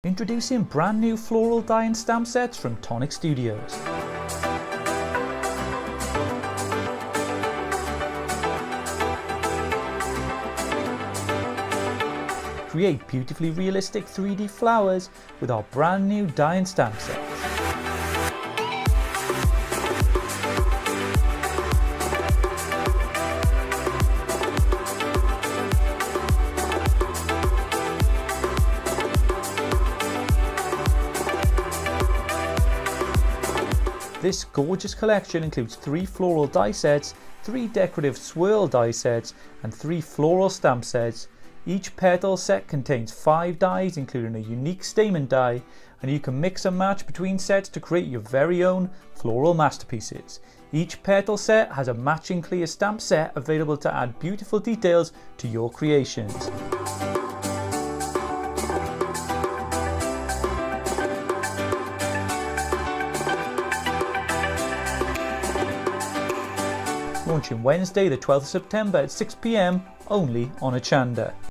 Introducing brand new floral die and stamp sets from Tonic Studios. Create beautifully realistic 3D flowers with our brand new die and stamp sets. This gorgeous collection includes 3 floral die sets, 3 decorative swirl die sets and 3 floral stamp sets. Each petal set contains 5 dies including a unique stamen die, and you can mix and match between sets to create your very own floral masterpieces. Each petal set has a matching clear stamp set available to add beautiful details to your creations. Launching Wednesday the 12th of September at 6 PM only on Hochanda.